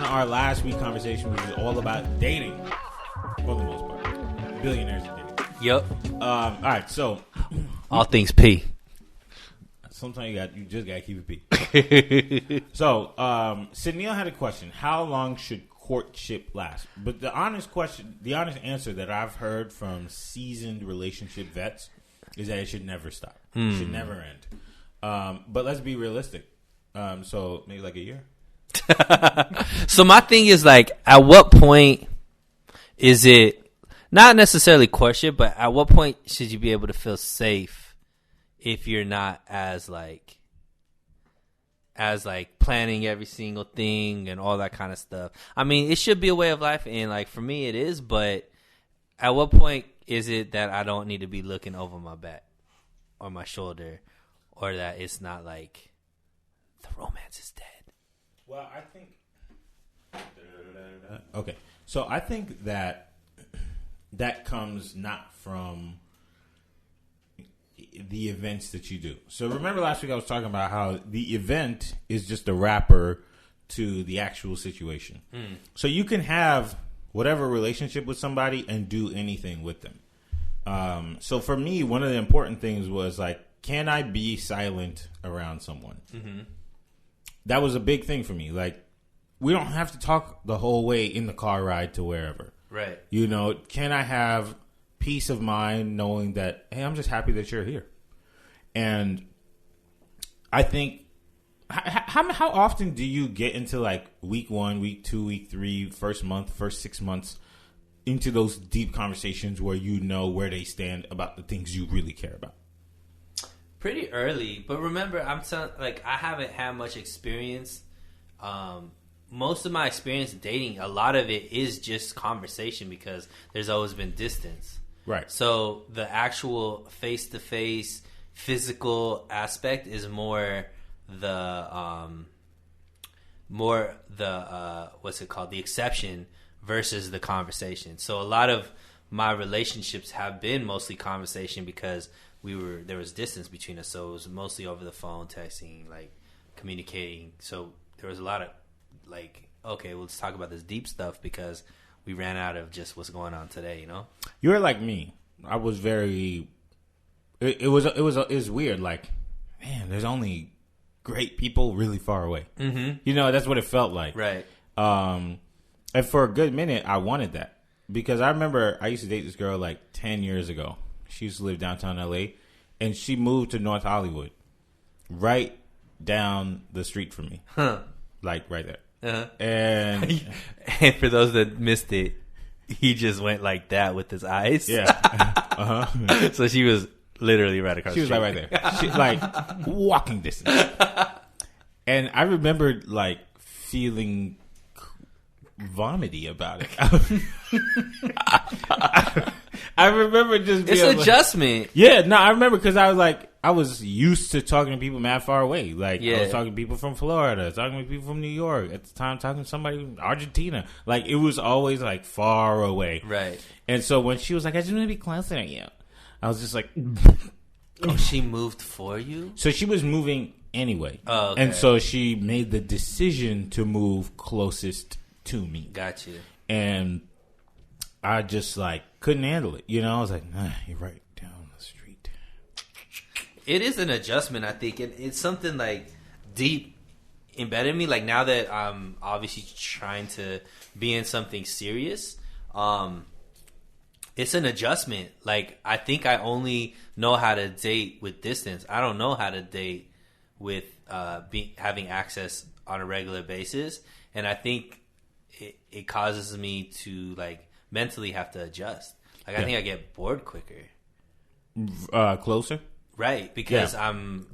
on our last week conversation, which was all about dating, for the most part. Billionaires are dating. Yep. All right, so all things P. Sometimes you just gotta keep it P. So, Neil had a question: how long should courtship last? But the honest answer that I've heard from seasoned relationship vets is that it should never stop. It should never end. But let's be realistic. So maybe like a year. So my thing is like, at what point is it not necessarily courtship, but at what point should you be able to feel safe if you're not as planning every single thing and all that kind of stuff? I mean, it should be a way of life, and like for me it is, but at what point is it that I don't need to be looking over my back or my shoulder, or that it's not like the romance is dead? Well, I think okay. So I think that comes not from the events that you do. So remember last week I was talking about how the event is just a wrapper to the actual situation. So you can have whatever relationship with somebody and do anything with them. So for me, one of the important things was like, can I be silent around someone? Mm-hmm. That was a big thing for me. Like, we don't have to talk the whole way in the car ride to wherever. Right. You know, can I have peace of mind knowing that, hey, I'm just happy that you're here? And I think, how often do you get into like week 1, week 2, week 3, first month, first 6 months into those deep conversations where you know where they stand about the things you really care about? Pretty early, but remember, I haven't had much experience. Most of my experience dating, a lot of it is just conversation because there's always been distance. Right. So the actual face-to-face physical aspect is more the what's it called? The exception versus the conversation. So a lot of my relationships have been mostly conversation because there was distance between us, so it was mostly over the phone, texting, like communicating. So there was a lot of like, okay, well, let's talk about this deep stuff because we ran out of just what's going on today, you know? You're like me. I was very. It was weird. Like, man, there's only great people really far away. Mm-hmm. You know, that's what it felt like. Right. And for a good minute, I wanted that because I remember I used to date this girl like 10 years ago. She used to live downtown LA, and she moved to North Hollywood, right down the street from me, like right there. Uh-huh. And for those that missed it, he just went like that with his eyes. Yeah. Uh-huh. So she was literally right across. She was like right there. She like walking distance. And I remember like feeling vomity about it. I remember just being it's adjustment. Yeah, no, I remember because I was used to talking to people mad far away. Like, I was talking to people from Florida, talking to people from New York. At the time, talking to somebody from Argentina. Like, it was always, like, far away. Right. And so when she was like, I just want to be closer to you, I was just like... Oh, she moved for you? So she was moving anyway. Oh, okay. And so she made the decision to move closest to me. Got you. And I just, like, couldn't handle it. You know, I was like, nah, you're right down the street. It is an adjustment, I think. It's something, like, deep embedded in me. Like, now that I'm obviously trying to be in something serious, it's an adjustment. Like, I think I only know how to date with distance. I don't know how to date with having access on a regular basis. And I think it causes me to, like, mentally have to adjust. Like, I think I get bored quicker. Closer? Right, because I'm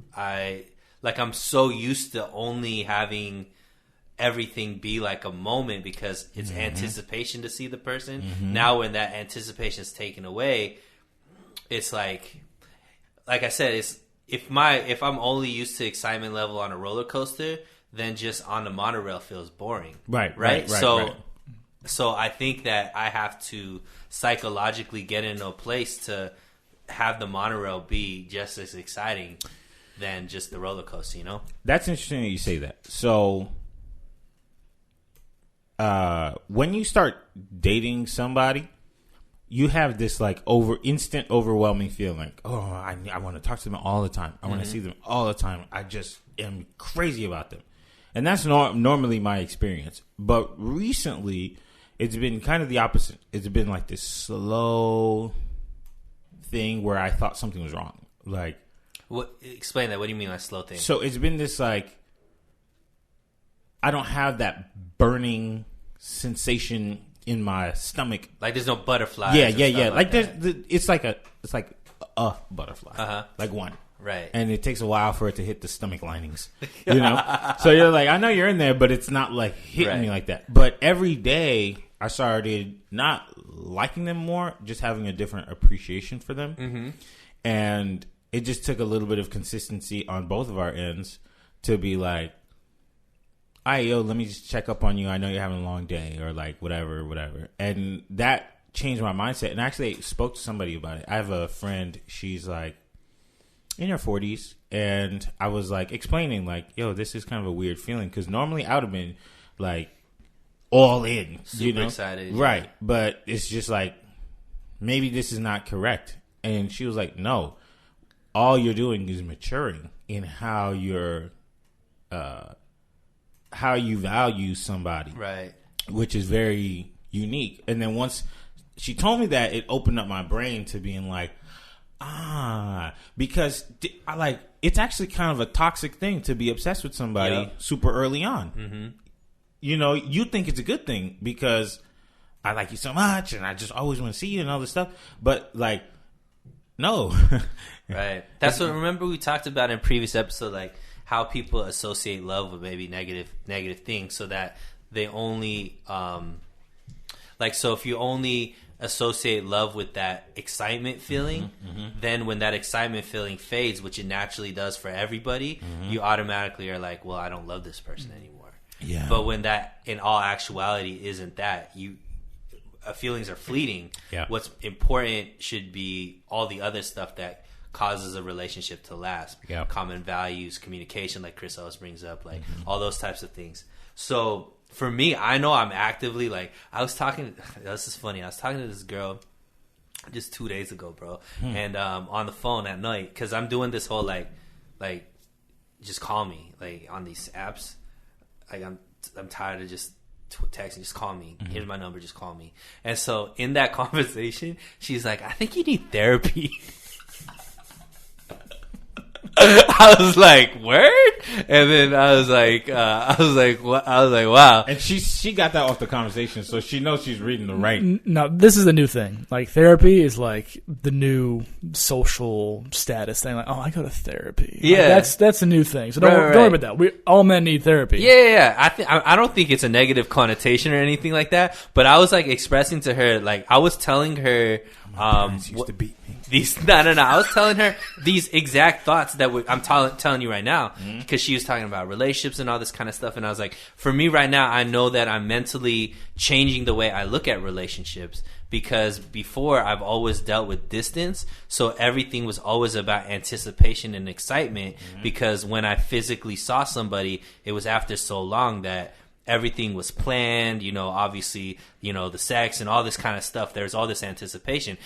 so used to only having everything be like a moment because it's anticipation to see the person. Mm-hmm. Now when that anticipation is taken away, it's like I said, it's if I'm only used to excitement level on a roller coaster, then just on the monorail feels boring. Right. So I think that I have to psychologically get into a place to have the monorail be just as exciting than just the roller coaster, you know? That's interesting that you say that. So when you start dating somebody, you have this like instant overwhelming feeling. Like, oh, I want to talk to them all the time. I want to see them all the time. I just am crazy about them. And that's normally my experience. But recently, it's been kind of the opposite. It's been like this slow thing where I thought something was wrong. Like, what? Explain that. What do you mean by slow thing? So it's been this like, I don't have that burning sensation in my stomach. Like there's no butterflies. Yeah. Like it's like a butterfly. Like one. Right. And it takes a while for it to hit the stomach linings. You know? So you're like, I know you're in there, but it's not like hitting me like that. But every day I started not liking them more, just having a different appreciation for them. Mm-hmm. And it just took a little bit of consistency on both of our ends to be like, all right, yo, let me just check up on you. I know you're having a long day or like whatever. And that changed my mindset. And I actually spoke to somebody about it. I have a friend, she's like in her 40s. And I was like explaining like, yo, this is kind of a weird feeling. Because normally I would have been like all in. Super excited. Right. Yeah. But it's just like, maybe this is not correct. And she was like, no, all you're doing is maturing in how you're, how you value somebody, right? Which is very unique. And then once she told me that, it opened up my brain to being like, because I like it's actually kind of a toxic thing to be obsessed with somebody super early on. Mm-hmm. You know, you think it's a good thing because I like you so much and I just always want to see you and all this stuff, but like, no, right? That's what. Remember we talked about in previous episode, like how people associate love with maybe negative things, so that they only like, so if you only associate love with that excitement feeling, then when that excitement feeling fades, which it naturally does for everybody, you automatically are like, well, I don't love this person anymore. Yeah. But when that in all actuality isn't that, feelings are fleeting. Yeah. What's important should be all the other stuff that causes a relationship to last. Yeah. Common values, communication, like Chris always brings up, like all those types of things. So for me, I know I'm actively like, this is funny. I was talking to this girl just 2 days ago, bro. And on the phone at night, because I'm doing this whole like just call me, like on these apps. Like I'm tired of just texting, just call me. Here's my number, just call me. And so in that conversation, she's like, I think you need therapy. I was like, word? And then I was like, what? I was like, wow. And she got that off the conversation, so she knows she's reading the right. No, this is the new thing. Like, therapy is like the new social status thing. Like, oh, I go to therapy. Yeah, like, that's a new thing. So don't worry about that. All men need therapy. Yeah. I don't think it's a negative connotation or anything like that. But I was like expressing to her, like I was telling her, my parents used to beat me. No. I was telling her these exact thoughts that I'm telling you right now, because she was talking about relationships and all this kind of stuff. And I was like, for me right now, I know that I'm mentally changing the way I look at relationships, because before I've always dealt with distance. So everything was always about anticipation and excitement, because when I physically saw somebody, it was after so long that everything was planned, obviously, the sex and all this kind of stuff. There's all this anticipation.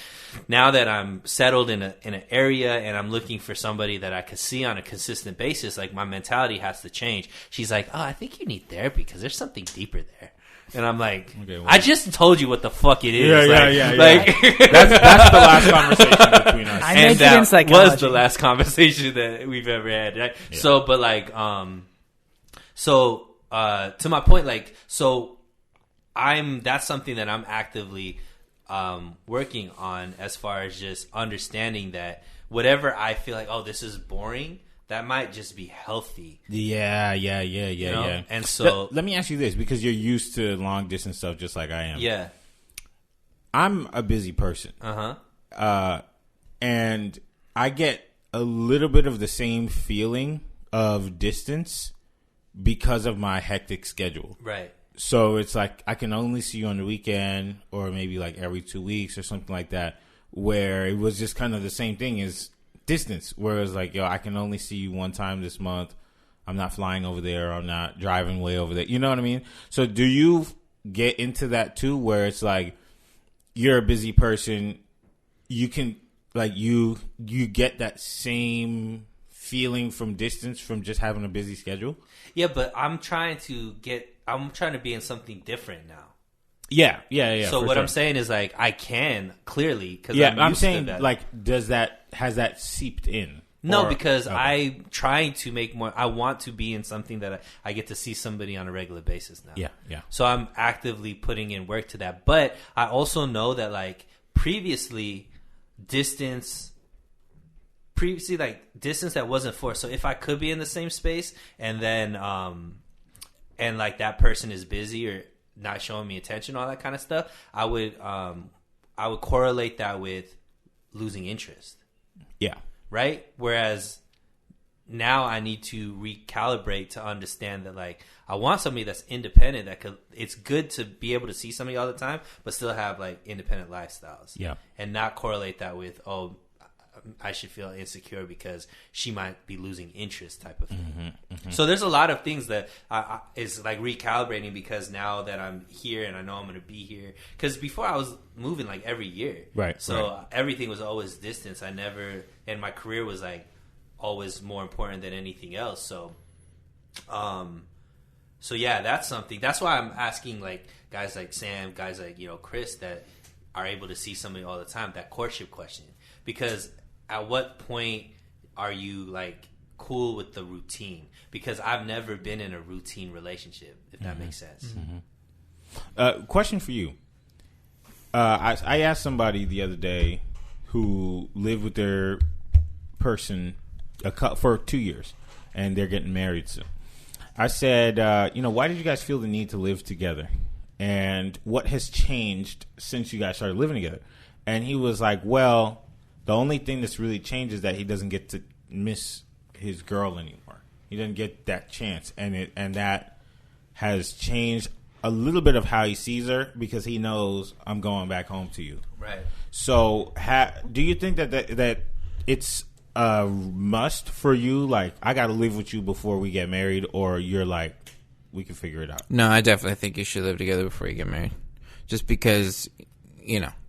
Now that I'm settled in an area and I'm looking for somebody that I could see on a consistent basis, like my mentality has to change. She's like, oh, I think you need therapy because there's something deeper there. And I'm like, okay, well, I just told you what the fuck it is. Yeah. Like, that's the last conversation between us. I majored in psychology. Was the last conversation that we've ever had. Right? Yeah. So, but like, to my point, like, so that's something that I'm actively working on, as far as just understanding that whatever I feel like, oh, this is boring, that might just be healthy. Yeah. And so let me ask you this, because you're used to long distance stuff just like I am. Yeah. I'm a busy person. And I get a little bit of the same feeling of distance because of my hectic schedule. Right. So it's like I can only see you on the weekend, or maybe like every 2 weeks or something like that, where it was just kind of the same thing as distance, where it's like, yo, I can only see you one time this month. I'm not flying over there. I'm not driving way over there. You know what I mean? So do you get into that too, where it's like you're a busy person, you can like you get that same feeling from distance from just having a busy schedule. Yeah, but I'm trying to be in something different now. Yeah. So what I'm saying is like I can clearly because I'm saying like has that seeped in? No, because I'm trying to make more. I want to be in something that I get to see somebody on a regular basis now. Yeah. So I'm actively putting in work to that. But I also know that like previously distance that wasn't forced. So if I could be in the same space and then and like that person is busy or not showing me attention, all that kind of stuff, I would correlate that with losing interest. Yeah. Right? Whereas now I need to recalibrate to understand that like I want somebody that's independent it's good to be able to see somebody all the time but still have like independent lifestyles. Yeah. And not correlate that with I should feel insecure because she might be losing interest type of thing. So there's a lot of things that is like recalibrating because now that I'm here and I know I'm going to be here. Because before I was moving like every year. Right. So everything was always distance. And my career was like always more important than anything else. So yeah, that's something. That's why I'm asking like guys like Sam, guys like, Chris that are able to see somebody all the time, that courtship question. Because at what point are you like cool with the routine? Because I've never been in a routine relationship, if that makes sense. Question for you. I asked somebody the other day who lived with their person for 2 years, and they're getting married soon. I said, why did you guys feel the need to live together? And what has changed since you guys started living together? And he was like, well, the only thing that's really changed is that he doesn't get to miss his girl anymore. He doesn't get that chance. And that has changed a little bit of how he sees her because he knows I'm going back home to you. Right. So do you think that it's a must for you? Like, I got to live with you before we get married, or you're like, we can figure it out? No, I definitely think you should live together before you get married. Just because,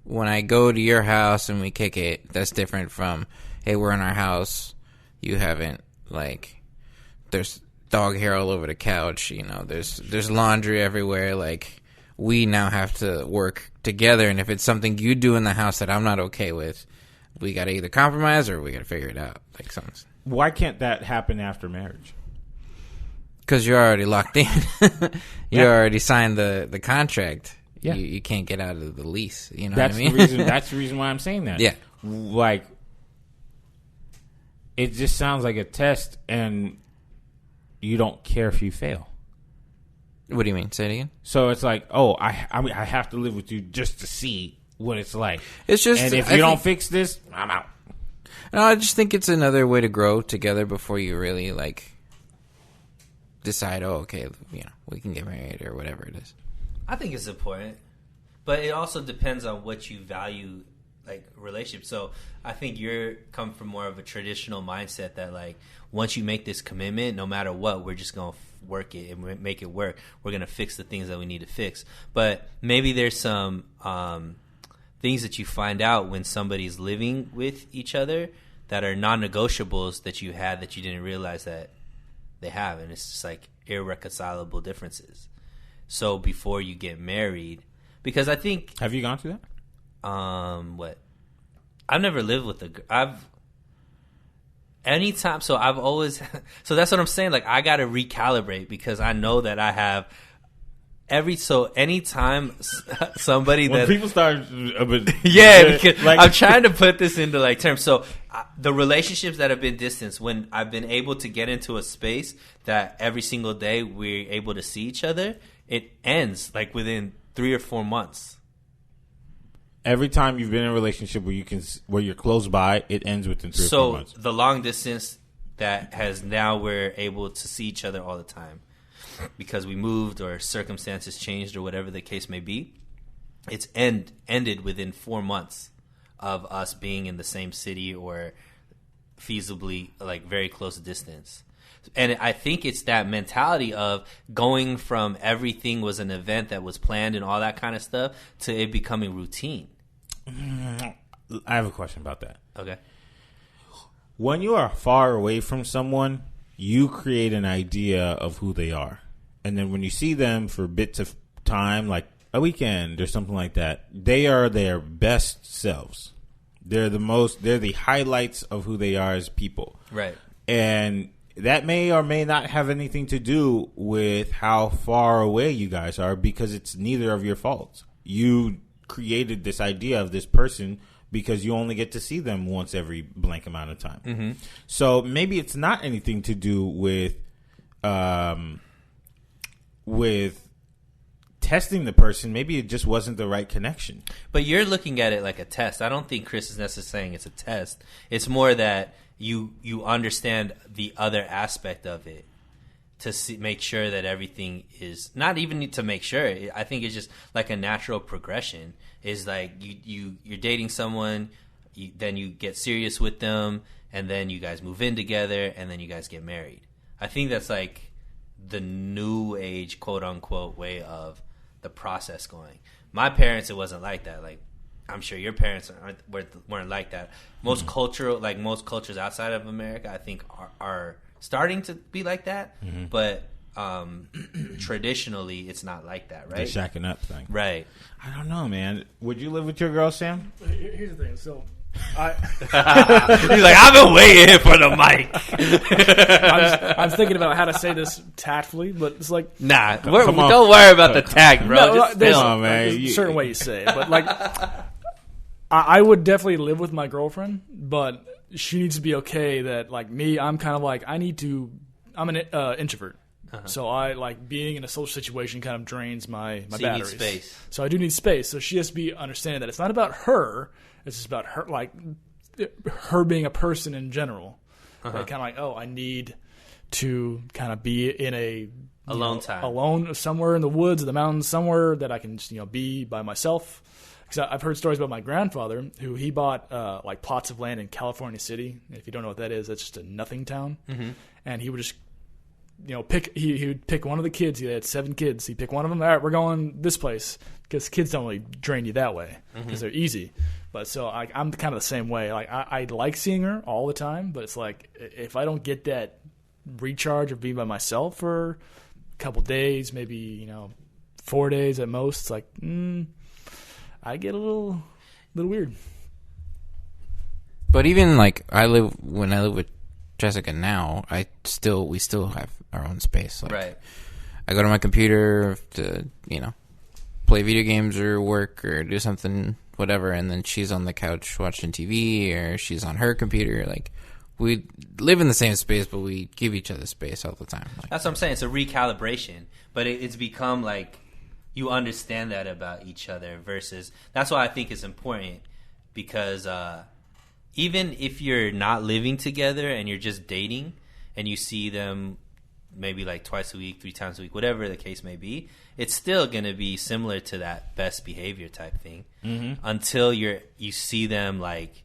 when I go to your house and we kick it, that's different from, hey, we're in our house, you haven't, like, there's dog hair all over the couch, there's laundry everywhere, like, we now have to work together, and if it's something you do in the house that I'm not okay with, we got to either compromise or we got to figure it out. Like something. Why can't that happen after marriage? Because you're already locked in. You already signed the contract. Yeah. You can't get out of the lease. You know that's what I mean? That's the reason why I'm saying that. Yeah. Like, it just sounds like a test, and you don't care if you fail. What do you mean? Say it again? So it's like, I have to live with you just to see what it's like. It's just, and if you don't fix this, I'm out. No, I just think it's another way to grow together before you really like decide. Oh, okay, we can get married or whatever it is. I think it's important, but it also depends on what you value, like relationships. So I think you're come from more of a traditional mindset that like once you make this commitment, no matter what, we're just gonna work it and make it work. We're gonna fix the things that we need to fix. But maybe there's some things that you find out when somebody's living with each other that are non-negotiables that you had that you didn't realize that they have, and it's just like irreconcilable differences. So before you get married, because I think... Have you gone through that? What? I've never lived with anytime, so I've always... So that's what I'm saying, like, I got to recalibrate because I know that I have... anytime somebody when that... people start... yeah, because like, I'm trying to put this into, like, terms. So the relationships that have been distanced, when I've been able to get into a space that every single day we're able to see each other, it ends, like, within 3 or 4 months. Every time you've been in a relationship where you're close by, it ends within 3 or 4 months. So the long distance that has now we're able to see each other all the time because we moved or circumstances changed or whatever the case may be, it's ended within 4 months of us being in the same city or feasibly like very close distance. And I think it's that mentality of going from everything was an event that was planned and all that kind of stuff to it becoming routine. I have a question about that. Okay. When you are far away from someone, you create an idea of who they are. And then when you see them for bits of time, like a weekend or something like that, they are their best selves. They're the highlights of who they are as people. Right. And that may or may not have anything to do with how far away you guys are, because it's neither of your faults. You created this idea of this person because you only get to see them once every blank amount of time. Mm-hmm. So maybe it's not anything to do with testing the person. Maybe it just wasn't the right connection. But you're looking at it like a test. I don't think Chris is necessarily saying it's a test. It's more that you understand the other aspect of it to make sure that everything is not even to make sure. I think it's just like a natural progression. Is like you're dating someone, then you get serious with them, and then you guys move in together, and then you guys get married. I think that's like the new age, quote unquote, way of the process going. My parents, it wasn't like that. Like, I'm sure your parents weren't like that. Most most cultures outside of America, I think, are starting to be like that. Mm-hmm. But traditionally, it's not like that, right? The shacking up thing, right? I don't know, man. Would you live with your girl, Sam? Here's the thing. So, he's like, I've been waiting for the mic. I'm thinking about how to say this tactfully, but it's like, nah. Don't worry about the tag, bro. No, there's a certain way you say it, but like, I would definitely live with my girlfriend, but she needs to be okay that, like me, I'm kind of like, I'm an introvert. Uh-huh. So I like being in a social situation kind of drains my batteries. You need space. So I do need space. So she has to be understanding that it's not about her. It's just about her, like her being a person in general. Uh-huh. Like, kind of like, oh, I need to kind of be in a time, alone somewhere in the woods or the mountains, somewhere that I can be by myself. Because I've heard stories about my grandfather, who he bought like plots of land in California City. If you don't know what that is, that's just a nothing town. Mm-hmm. And he would just pick. He would pick one of the kids. He had 7 kids. He'd pick one of them. All right, we're going this place, because kids don't really drain you that way because they're easy. But so I'm kind of the same way. Like I like seeing her all the time, but it's like if I don't get that recharge of being by myself for a couple days, maybe 4 days at most, it's like I get a little weird. But even like when I live with Jessica now, we still have our own space. Like, right. I go to my computer to play video games or work or do something, whatever, and then she's on the couch watching TV, or she's on her computer. Like, we live in the same space, but we give each other space all the time. Like, that's what I'm saying. It's a recalibration, but it's become like you understand that about each other. Versus, that's why I think it's important, because even if you're not living together and you're just dating and you see them maybe like twice a week, 3 times a week, whatever the case may be, it's still going to be similar to that best behavior type thing until you see them like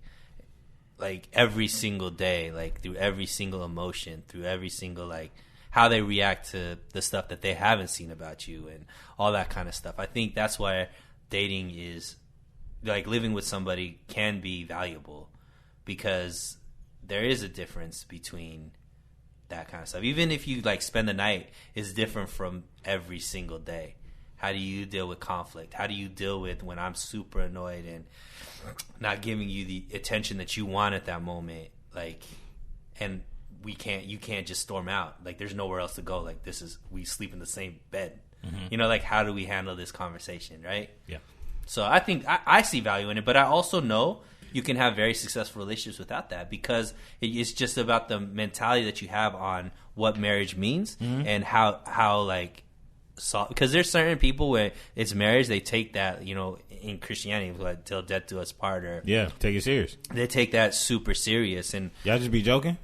every single day, like through every single emotion, through every single like how they react to the stuff that they haven't seen about you and all that kind of stuff. I think that's why dating is like living with somebody can be valuable, because there is a difference between that kind of stuff. Even if you like spend the night, is different from every single day. How do you deal with conflict? How do you deal with when I'm super annoyed and not giving you the attention that you want at that moment? Like, and you can't just storm out. Like, there's nowhere else to go. Like, we sleep in the same bed. Mm-hmm. Like, how do we handle this conversation, right? Yeah. So I think I see value in it, but I also know you can have very successful relationships without that, because it's just about the mentality that you have on what marriage means and how like, because there's certain people where it's marriage, they take that, in Christianity, like till death do us part, or take it serious. They take that super serious, and y'all just be joking.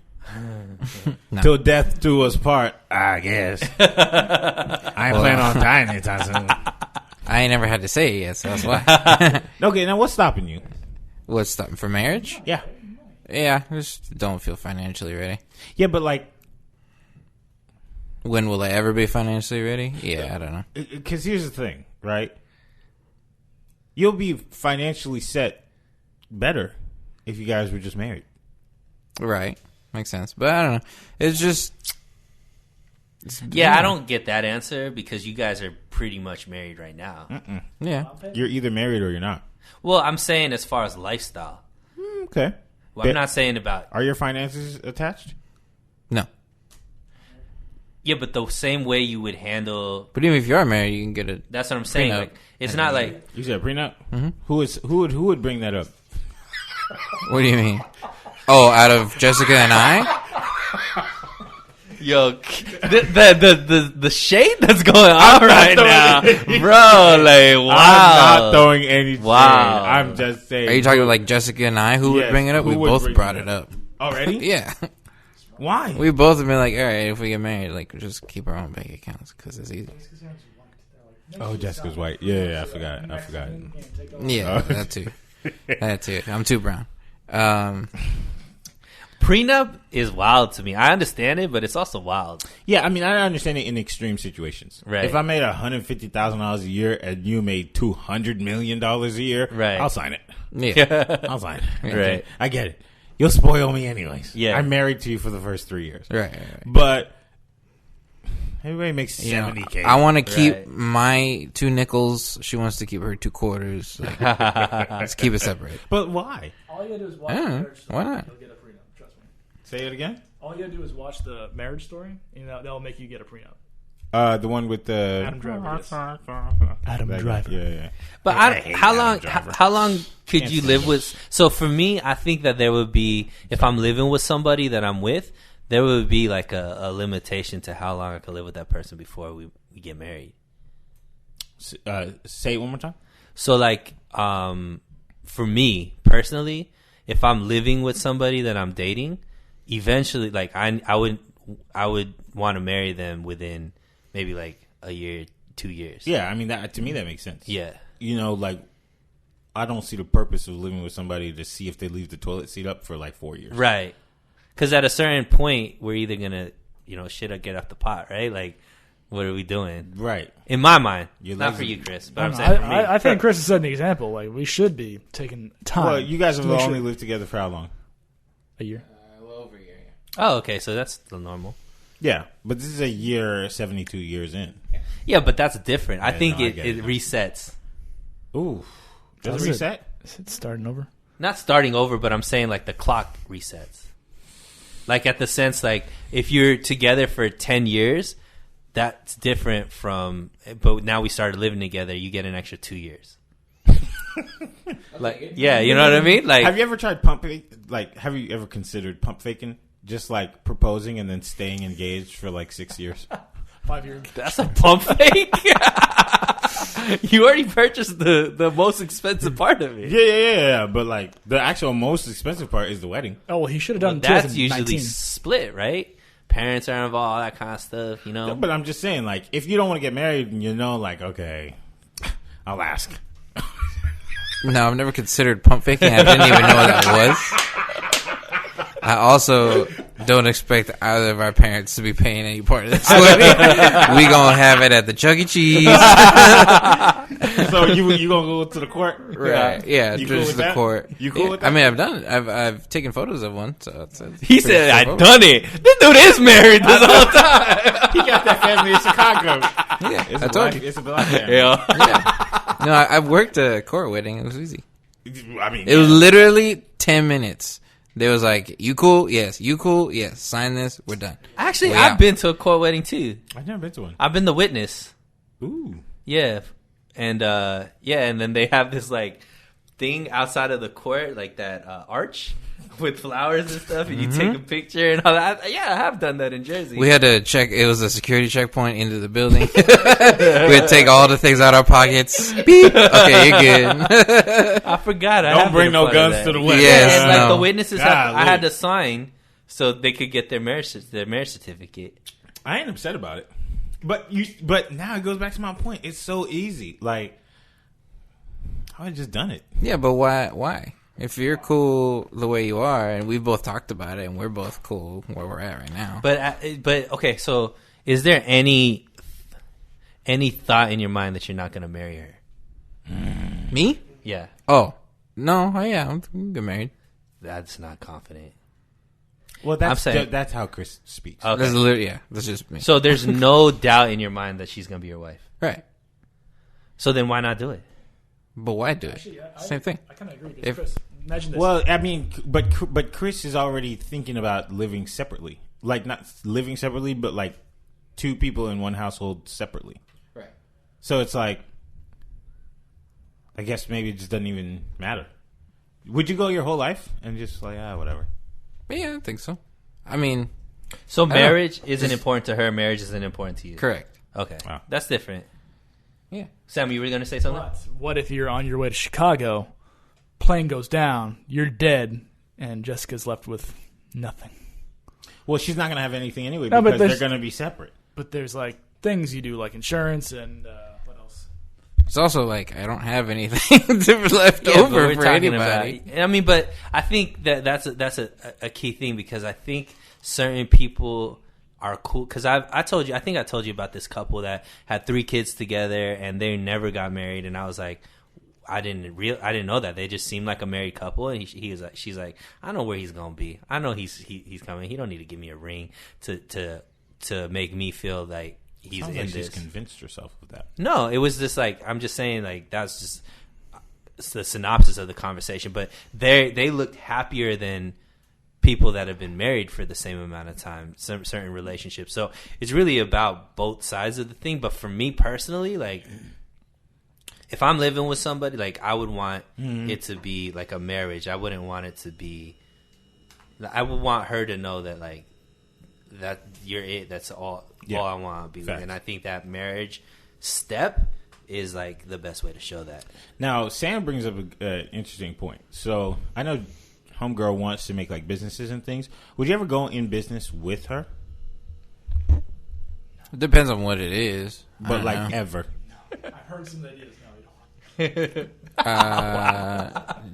No. Till death do us part, I guess. I ain't planning on dying anytime soon. I ain't never had to say it yet, so that's why. Okay, now what's stopping you? What's stopping for marriage? Yeah, I just don't feel financially ready. Yeah, but like, When will I ever be financially ready? Yeah, I don't know. Because here's the thing, right? You'll be financially set better if you guys were just married. Right. Makes sense. But I don't know. It's just... Yeah, I don't get that answer because you guys are pretty much married right now. Yeah. You're either married or you're not. Well, I'm saying as far as lifestyle. Okay. Well, I'm not saying about... Are your finances attached? No. Yeah, but the same way you would handle... But even if you are married, you can get a... That's what I'm saying. prenup. Like, it's not like... You said prenup? Mm-hmm. Who would bring that up? What do you mean? Oh, out of Jessica and I? Yo, the shade that's going on right now, bro. Like, wow. I'm not throwing any shade. Wow. I'm just saying. Are you talking about like Jessica and I? Who would Yes, bring it up? who We would both bring brought it it up. Already? Yeah. Why? We both have been like, all right, if we get married, like, just keep our own bank accounts because it's easy. Oh, Jessica's white. Yeah, I forgot. Yeah, that too. That too. I'm too brown. Prenup is wild to me. I understand it, but it's also wild. Yeah, I mean, I understand it in extreme situations. Right. If I made $150,000 a year and you made $200 million a year, right, I'll sign it. Yeah. I'll sign it. Right. I get it. You'll spoil me anyways. Yeah. I'm married to you for the first 3 years. Right. But everybody makes $70K. I want to keep Right. my 2 nickels. She wants to keep her 2 quarters. Like, let's keep it separate. But why? All you gotta do is watch I don't the know. marriage story. Why not? You'll get a prenup. Trust me. Say it again? All you gotta do is watch the marriage story. You know, that'll make you get a prenup. The one with the Adam Driver. Yes. Adam Driver. Yeah. But I hate how Adam long? Driver. How long could Can't you stand live him. with? So for me, I think that there would be, if I'm living with somebody that I'm with, there would be like a limitation to how long I could live with that person before we get married. Say it one more time. So like, for me personally, if I'm living with somebody that I'm dating, eventually, like I would want to marry them within maybe like a year, 2 years. Yeah, I mean, that to me, that makes sense. Yeah. You know, like, I don't see the purpose of living with somebody to see if they leave the toilet seat up for like 4 years. Right. Because at a certain point, we're either going to, shit or get off the pot, right? Like, what are we doing? Right. In my mind. You're Not lazy. for you, Chris, but I, I'm don't saying know. for me. I think Chris has set an example. Like, we should be taking time. Well, you guys have to make only sure- lived together for how long? a year. A little over a year. Oh, okay. So that's the normal. Yeah, but this is a year, 72 years in. Yeah, but that's different. I Yeah, think no, I it get it. resets. Ooh. Does Does it it? reset? Is it starting over? Not starting over, but I'm saying like the clock resets. Like at the sense, like if you're together for 10 years, that's different from, but now we started living together, you get an extra 2 years. Like, yeah, you know what I mean? Like, Have you ever tried pump fake? Like, have you ever considered pump faking? Just like proposing and then staying engaged for like 6 years. 5 years. that's a pump fake. You already purchased the most expensive part of it. Yeah. But like the actual most expensive part is the wedding. Oh, well, he should have But done that's 2019. usually split, right? Parents are involved, all that kind of stuff, you know? But I'm just saying, like, if you don't want to get married, like, okay, I'll ask. No, I've never considered pump faking. I didn't even know what that was. I also don't expect either of our parents to be paying any part of this wedding. We gonna have it at the Chuck E. Cheese. So you gonna go to the court? Right. Yeah, You cool just with the that? court. You cool Yeah, with I that? mean, I've done it. I've taken photos of one. So it's He said, I done it. This dude is married this whole time. He got that family in Chicago. Yeah, It's I a told black, you. it's a black family. Yeah. No, I've worked a court wedding. It was easy. I mean, It was literally 10 minutes. They was like, "You cool? Yes. You cool? Yes. Sign this. We're done." Actually, We I've out. been to a court wedding too. I've never been to one. I've been the witness. Ooh. Yeah. And and then they have this like thing outside of the court, like that arch with flowers and stuff, and you take a picture and all that. Yeah, I have done that in Jersey. We had to check. It was a security checkpoint into the building. We had to take all the things out of our pockets. Beep. Okay, you're good. I forgot. I Don't have bring been a no part of guns that. to the wedding. Yes, And like no. the witnesses, I Golly. had to sign so they could get their marriage certificate. I ain't upset about it. But now it goes back to my point. It's so easy. Like, I would have just done it. Yeah, but why? Why? If you're cool the way you are, and we've both talked about it, and we're both cool where we're at right now. But okay, so Is there any thought in your mind that you're not going to marry her? Me? Yeah. Oh. No, I'm gonna get married. That's not confident. Well, that's how Chris speaks. Okay. That's literally, that's just me. So there's no doubt in your mind that she's going to be your wife. Right. So then why not do it? But why do it? Actually, Same thing. I kind of agree with If- Chris. Imagine this. Well, I mean, but Chris is already thinking about living separately. Like, not living separately, but like two people in one household separately. Right. So it's like, I guess maybe it just doesn't even matter. Would you go your whole life and just like, whatever? But yeah, I think so. I mean, So know. marriage isn't important to her. Marriage isn't important to you. correct. Okay. Wow. That's different. Yeah. Sam, you were going to say something? But what if you're on your way to Chicago, plane goes down, you're dead, and Jessica's left with nothing? Well, she's not going to have anything anyway No, but because they're there's- going to be separate. But there's like things you do, like insurance and what else? It's also like I don't have anything to be left Yeah, but over we're for talking anybody. about. I mean, but I think that's a key thing because I think certain people are cool. Because I told you about this couple that had 3 kids together and they never got married, and I was like, I didn't know that. They just seemed like a married couple, and she's like, I know where he's gonna be. I know he's coming. He don't need to give me a ring to make me feel like he's Sounds in like this. she's convinced herself of that. No, it was just like, I'm just saying, like, that's just it's the synopsis of the conversation. But they looked happier than people that have been married for the same amount of time, some certain relationships. So it's really about both sides of the thing. But for me personally, like, if I'm living with somebody, like, I would want it to be like a marriage. I wouldn't want it to be. I would want her to know that, like, that you're it. That's all. Yeah. All I want to be with. Facts. And I think that marriage step is like the best way to show that. Now, Sam brings up an interesting point. So I know homegirl wants to make like businesses and things. Would you ever go in business with her? It depends on what it is. I But don't like know. ever? I've heard some ideas. No, you don't.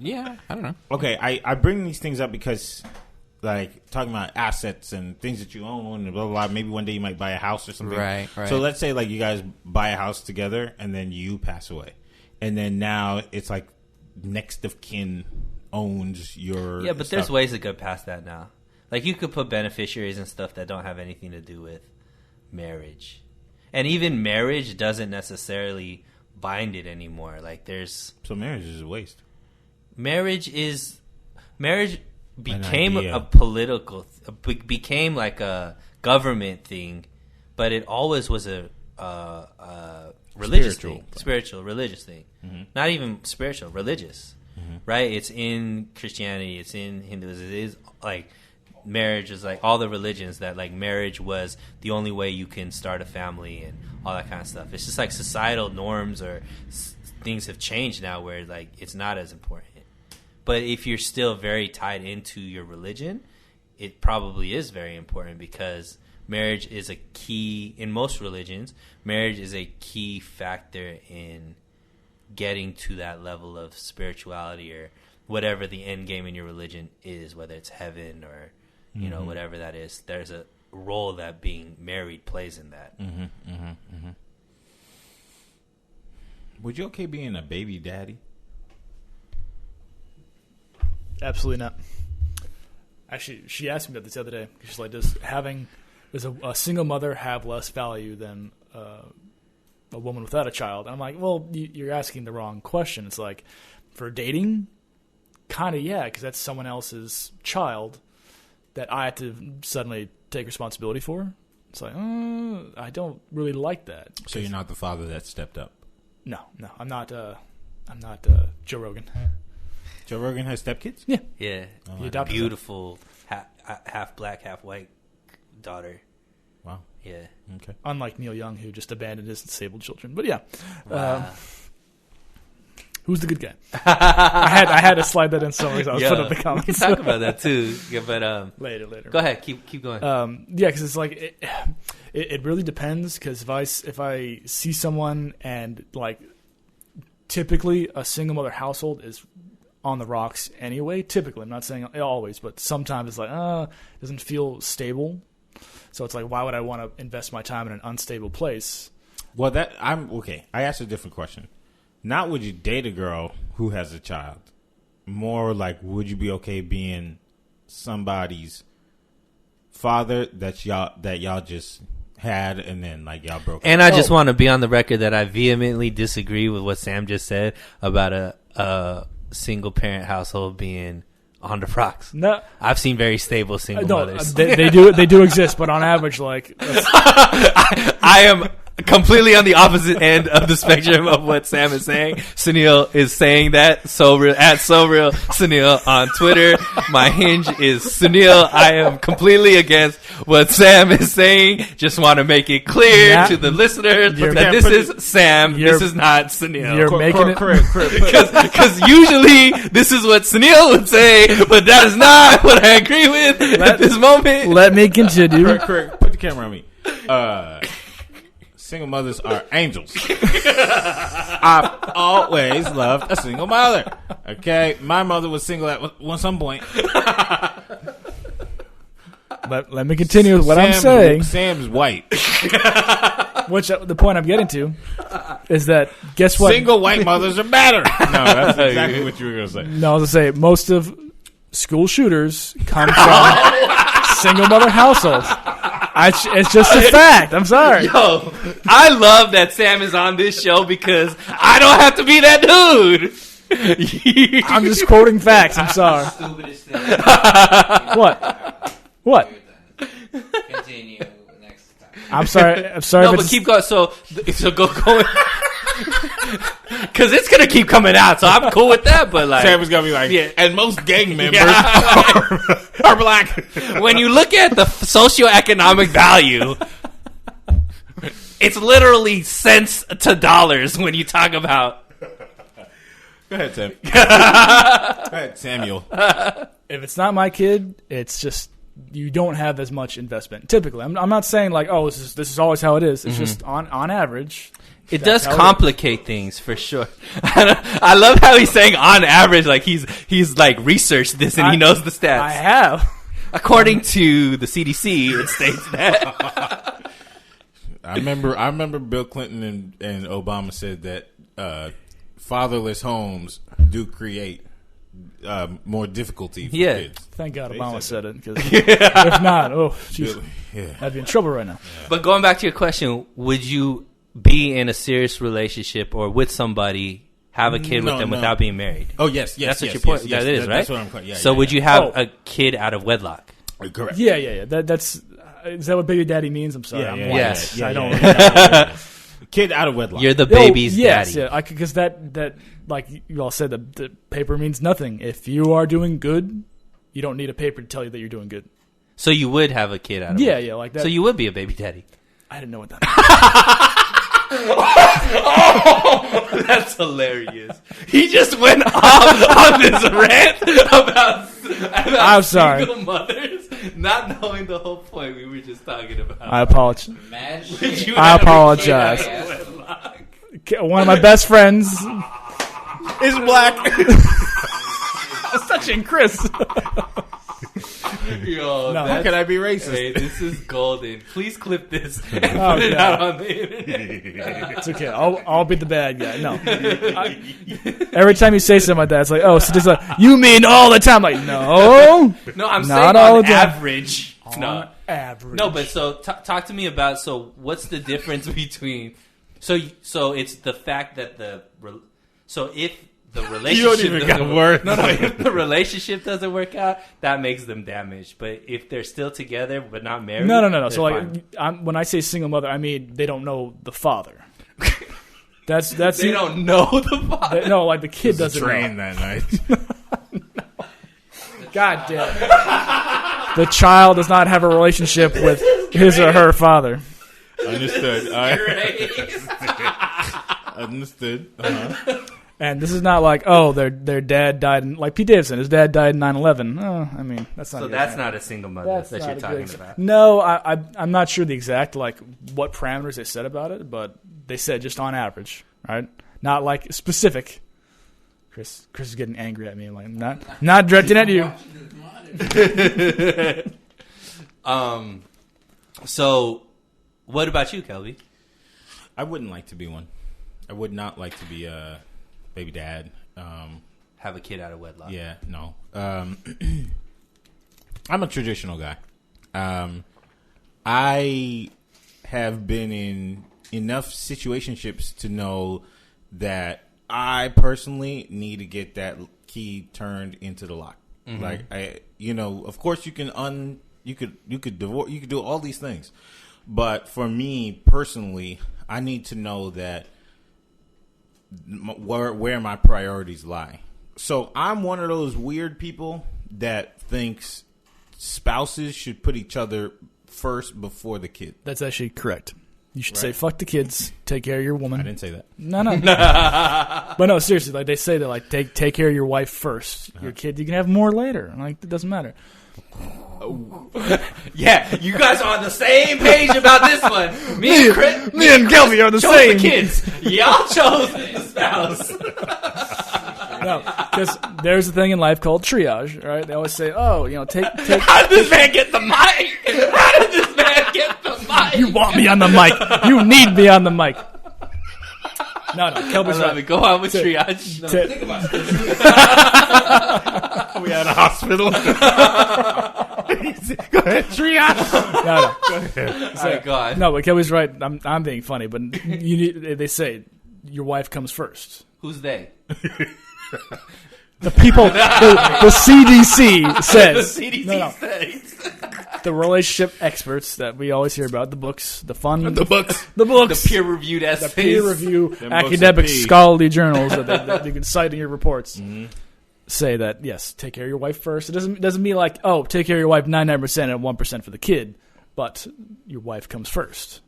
Yeah, I don't know. Okay, I bring these things up because, like, talking about assets and things that you own and blah, blah, blah. Maybe one day you might buy a house or something. Right. So let's say, like, you guys buy a house together and then you pass away. And then now it's like next of kin owns your Yeah, but there's stuff. ways to go past that now. Like, you could put beneficiaries and stuff that don't have anything to do with marriage. And even marriage doesn't necessarily bind it anymore. Like, there's... So marriage is a waste. Marriage became idea. a political... became like a government thing, but it always was a religious Spiritual. thing. Spiritual, religious thing. Mm-hmm. Not even spiritual, religious. Right? It's in Christianity, it's in Hinduism. It is like marriage is like all the religions that like marriage was the only way you can start a family and all that kind of stuff. It's just like societal norms or things have changed now where like it's not as important. But if you're still very tied into your religion, it probably is very important because marriage is a key in most religions. Marriage is a key factor in getting to that level of spirituality or whatever the end game in your religion is, whether it's heaven or, you know, whatever that is. There's a role that being married plays in that. Would you okay being a baby daddy? Absolutely not. Actually, she asked me about this the other day. She's like, does a single mother have less value than a woman without a child? And I'm like, well, you're asking the wrong question. It's like, for dating, kind of, yeah, because that's someone else's child that I have to suddenly take responsibility for. It's like, I don't really like that. So you're not the father that stepped up. No, I'm not Joe Rogan. Joe Rogan has stepkids? Yeah. Yeah. He adopted Beautiful, half black, half white daughter. Wow. Yeah. Okay. Unlike Neil Young, who just abandoned his disabled children. But yeah. Wow. Who's the good guy? I had to slide that in somewhere. So I was putting up the We comments. can talk about that too. Yeah, but later. go ahead. Keep going. Yeah, because it's like it really depends. Because if I see someone and like typically a single mother household is on the rocks anyway. Typically, I'm not saying always, but sometimes it's like it doesn't feel stable. So it's like, why would I want to invest my time in an unstable place? Well, I'm okay. I asked a different question. Not would you date a girl who has a child? More like, would you be okay being somebody's father that y'all just had and then like y'all broke And up? I just want to be on the record that I vehemently disagree with what Sam just said about a single parent household being on the rocks. No, I've seen very stable single mothers. they do exist, but on average, like I am completely on the opposite end of the spectrum of what Sam is saying. Sunil is saying that at so real Sunil on Twitter. My hinge is Sunil. I am completely against what Sam is saying. Just want to make it clear to the listeners that this is Sam. This is not Sunil. You're making it correct. Because usually this is what Sunil would say, but that is not what I agree with at this moment. Let me continue. Correct. Put the camera on me. Single mothers are angels. I've always loved a single mother. Okay, my mother was single at some point. Let me continue with what I'm saying. Sam's white. Which the point I'm getting to is that guess what? Single white mothers are better. No, that's exactly what you were going to say. No, I was going to say most of school shooters come from single mother households. It's just a fact. I'm sorry. Yo, I love that Sam is on this show because I don't have to be that dude. I'm just quoting facts. I'm sorry. Stupidest thing. What? Continue next time. I'm sorry. No, but keep going. So go. Because it's gonna keep coming out, so I'm cool with that. But like, Sam is gonna be like, yeah. and most gang members are black. When you look at the socioeconomic value, it's literally cents to dollars when you talk about. Go ahead, Sam. Go ahead, Samuel. If it's not my kid, it's just you don't have as much investment. Typically, I'm not saying like, oh, this is always how it is. It's just on average. It does complicate things for sure. I love how he's saying on average, like he's like researched this and he knows the stats. I have. According to the CDC, it states that. I remember Bill Clinton and Obama said that fatherless homes do create more difficulty for kids. Thank God Obama said it. Because if not, I'd be in trouble right now. Yeah. But going back to your question, would you be in a serious relationship or with somebody, have a kid with them without being married? Oh, yes. That's what your point. Yes, that is, right? That's what I'm. Yeah. So would you have a kid out of wedlock? Correct. Yeah. That's is that what baby daddy means? I'm sorry. Yes. I don't. Kid out of wedlock. You're the baby's yes, daddy. Yeah, because that like you all said, the paper means nothing. If you are doing good, you don't need a paper to tell you that you're doing good. So you would have a kid out of wedlock. Yeah, like that. So you would be a baby daddy. I didn't know what that meant. Oh, that's hilarious. He just went off on this rant about I'm sorry. single mothers, not knowing the whole point we were just talking about. I apologize. Imagine. I apologize. One of my best friends is black. I was touching Chris. Yo, No, How can I be racist? hey, this is golden. Please clip this and put it out on the internet. It's okay. I'll be the bad guy. No. Every time you say something like that, it's like, oh, so just like, you mean all the time? Like, no. No, I'm Not saying all on the time. average. On average. No, but so talk to me about, so what's the difference between, so it's the fact that so if the relationship You don't even got words. No, if the relationship doesn't work out, that makes them damaged. But if they're still together but not married, No. So fine. like, when I say single mother, I mean they don't know the father. That's they don't know the father. no, like the kid doesn't Train know. that night. God damn it. The child does not have a relationship with his or her father. Understood. Understood. Uh-huh. And this is not like, oh, their dad died in, like Pete Davidson, his dad died in 9/11. Oh, I mean, that's not. So that's not a single mother that you're talking about. No, I'm not sure the exact like what parameters they said about it, but they said just on average, right? Not like specific. Chris is getting angry at me. I'm like, not directed at you. So, what about you, Kelby? I wouldn't like to be one. I would not like to be a baby dad. Have a kid out of wedlock. Yeah, no. I'm a traditional guy. I have been in enough situationships to know that I personally need to get that key turned into the lock. Mm-hmm. Like of course you can you could divorce, you could do all these things, but for me personally, I need to know that where my priorities lie. So I'm one of those weird people that thinks spouses should put each other first before the kid. That's actually correct. You should say, fuck the kids, take care of your woman. I didn't say that. No. But no, seriously, like they say that, like, take care of your wife first. Your kid, you can have more later. Like, it doesn't matter. Yeah, you guys are on the same page about this one. Me and Kelby are the chose same. The kids. Y'all chose the spouse. No, because there's a thing in life called triage, right? They always say, take. How did this man get the mic? How did this man get the mic? You want me on the mic. You need me on the mic. No, Kelby's right. Go on with triage. Think about this. We at a hospital. Go ahead, triage. No. Go ahead. Go on. No, but Kelby's right. I'm being funny, but they say your wife comes first. Who's they? The people, the CDC says. The CDC says. The relationship experts that we always hear about, the books, the books, the peer-reviewed essays, the peer-review academic scholarly journals that you can cite in your reports say that, yes, take care of your wife first. It doesn't mean like, take care of your wife 99% and 1% for the kid, but your wife comes first.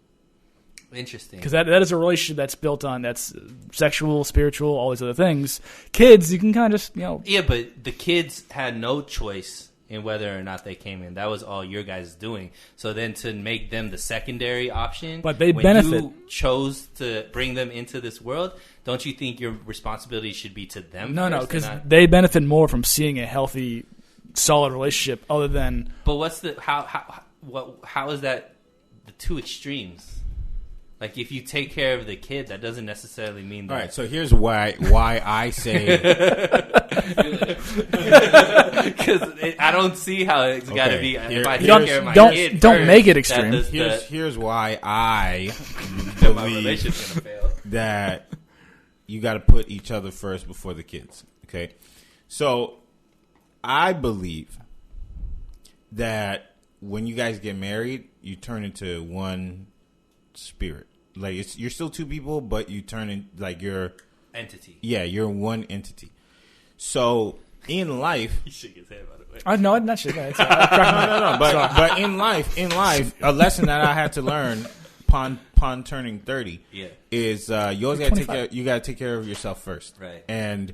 Interesting. Because that is a relationship that's built on, that's sexual, spiritual, all these other things. Kids, you can kind of just, Yeah, but the kids had no choice in whether or not they came in. That was all your guys doing. So then to make them the secondary option, but they when benefit. You chose to bring them into this world, don't you think your responsibility should be to them? No, because they benefit more from seeing a healthy, solid relationship other than... But what's the... How is that the two extremes? Like, if you take care of the kid, that doesn't necessarily mean that... All right, so here's why I say... Because I don't see how it's got to be... If I take care of my kid don't first, make it extreme. Here's why I my relationship's gonna fail. that you got to put each other first before the kids, okay? So, I believe that when you guys get married, you turn into one spirit. Like, you're still two people, but you turn in, like, you're... Entity. Yeah, you're one entity. So, in life... You shook his head, by the way. No, I'm not sure. No, but in life, a lesson that I had to learn upon turning 30 is you always got to take care of yourself first. Right. And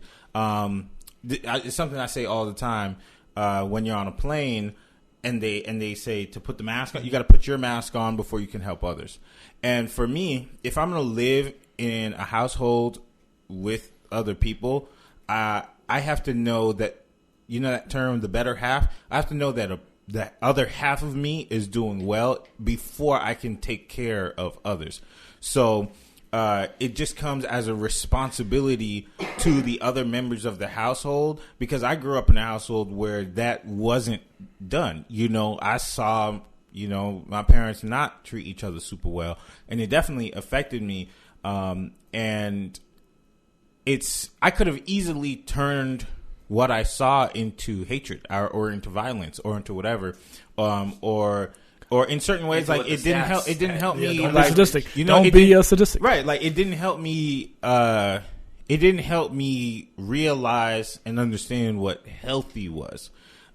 it's something I say all the time when you're on a plane and they say to put the mask on. You got to put your mask on before you can help others. And for me, if I'm going to live in a household with other people, I have to know that, you know that term, the better half? I have to know that that other half of me is doing well before I can take care of others. So it just comes as a responsibility to the other members of the household, because I grew up in a household where that wasn't done. I saw... my parents not treat each other super well, and it definitely affected me. And I could have easily turned what I saw into hatred or into violence or into whatever, or in certain ways, like it didn't help. It didn't help me. Don't like, be sadistic. Don't be a sadistic. Right? Like, it didn't help me. It didn't help me realize and understand what healthy was.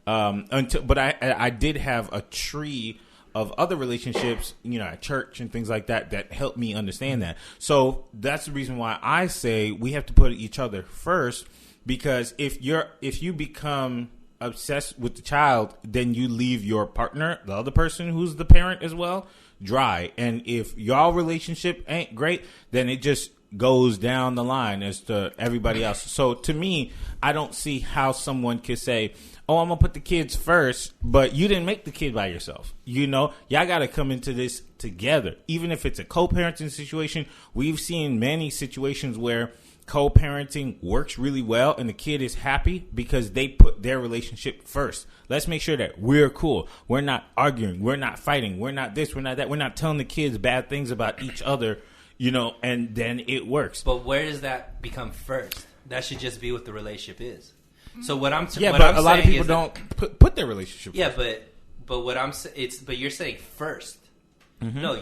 But I did have a tree of other relationships, at church and things like that helped me understand that. So that's the reason why I say we have to put each other first, because if you become obsessed with the child, then you leave your partner, the other person who's the parent as well, dry. And if y'all relationship ain't great, then it just goes down the line as to everybody else. So to me, I don't see how someone could say, oh, I'm going to put the kids first, but you didn't make the kid by yourself. You know, y'all got to come into this together. Even if it's a co-parenting situation, we've seen many situations where co-parenting works really well and the kid is happy because they put their relationship first. Let's make sure that we're cool. We're not arguing. We're not fighting. We're not this. We're not that. We're not telling the kids bad things about each other, you know, and then it works. But where does that become first? That should just be what the relationship is. So what I'm but a lot of people don't put their relationship yeah, first. but what I'm but you're saying first. Mm-hmm. No,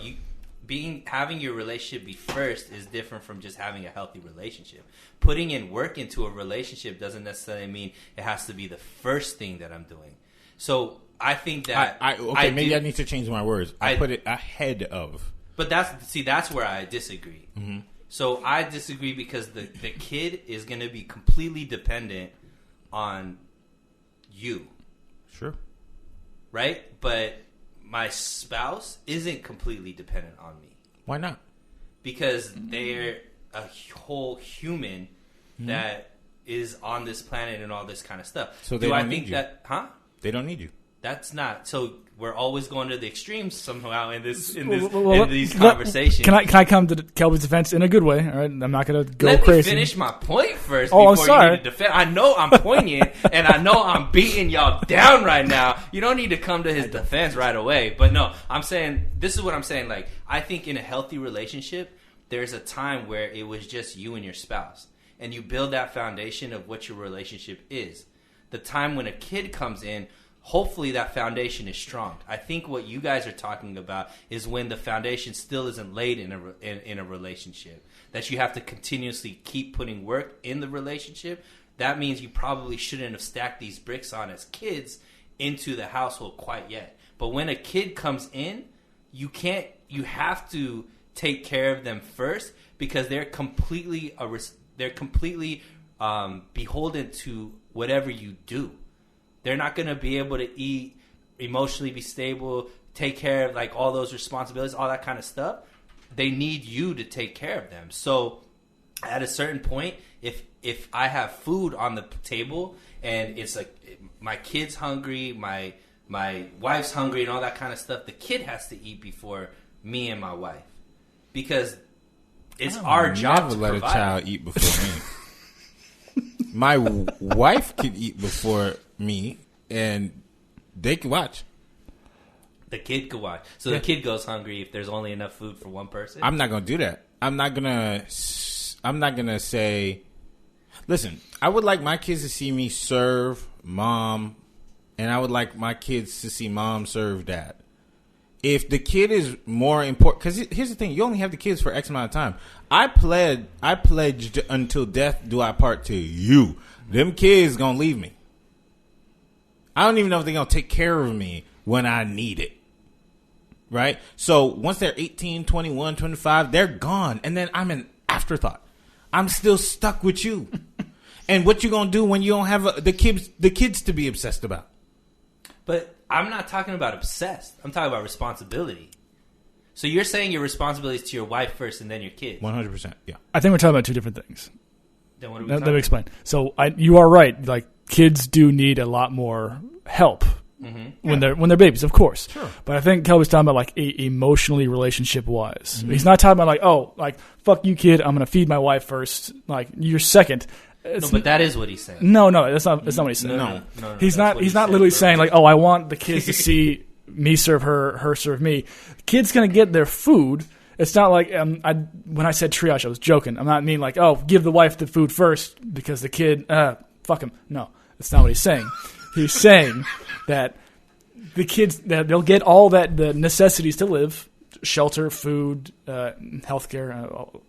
having your relationship be first is different from just having a healthy relationship. Putting in work into a relationship doesn't necessarily mean it has to be the first thing that I'm doing. So I think that maybe I need to change my words. I put it ahead of. But that's where I disagree. Mm-hmm. So I disagree because the kid is going to be completely dependent on you. Sure. Right? But my spouse isn't completely dependent on me. Why not? Because they're a whole human that is on this planet and all this kind of stuff. So they don't need you. They don't need you. That's not. So we're always going to the extremes somehow in these conversations. Can I come to Kelby's defense in a good way? All right, I'm not going to go crazy. Let me finish my point first. Oh, before I'm sorry. You need to defend. I know I'm poignant and I know I'm beating y'all down right now. You don't need to come to his defense right away. But no, I'm saying this is what I'm saying. Like, I think in a healthy relationship, there's a time where it was just you and your spouse, and you build that foundation of what your relationship is. The time when a kid comes in, hopefully that foundation is strong. I think what you guys are talking about is when the foundation still isn't laid in a relationship, that you have to continuously keep putting work in the relationship. That means you probably shouldn't have stacked these bricks on as kids into the household quite yet. But when a kid comes in, you have to take care of them first because they're completely beholden to whatever you do. They're not going to be able to eat, emotionally be stable, take care of like all those responsibilities, all that kind of stuff. They need you to take care of them. So at a certain point, if I have food on the table and it's like my kid's hungry, my wife's hungry and all that kind of stuff, the kid has to eat before me and my wife. Because it's our job to let provide. A child eat before me. My wife could eat before me, and they can watch. The kid could watch. So the kid goes hungry if there's only enough food for one person? I'm not going to do that. I'm not going to say, listen, I would like my kids to see me serve mom, and I would like my kids to see mom serve dad. If the kid is more important, because here's the thing, you only have the kids for X amount of time. I pledged until death do I part to you. Them kids gonna leave me. I don't even know if they're gonna take care of me when I need it. Right? So once they're 18, 21, 25, they're gone. And then I'm an afterthought. I'm still stuck with you. And what you gonna do when you don't have the kids to be obsessed about? But I'm not talking about obsessed. I'm talking about responsibility. So you're saying your responsibility is to your wife first and then your kids. 100%. Yeah. I think we're talking about two different things. Then what are we Let me explain. So you are right. Like, kids do need a lot more help when they're babies, of course. Sure. But I think Kelby's talking about like emotionally, relationship wise. Mm-hmm. He's not talking about like, oh, like fuck you, kid. I'm gonna feed my wife first. Like, you're second. No, but that is what he's saying. No, that's not what he's saying. No. He's not literally saying like, oh, I want the kids to see me serve her serve me. Kid's gonna get their food. It's not like when I said triage, I was joking. I'm not mean like, oh, give the wife the food first because the kid, fuck him. No, that's not what he's saying. He's saying that the kids, that they'll get all the necessities to live, shelter, food, healthcare,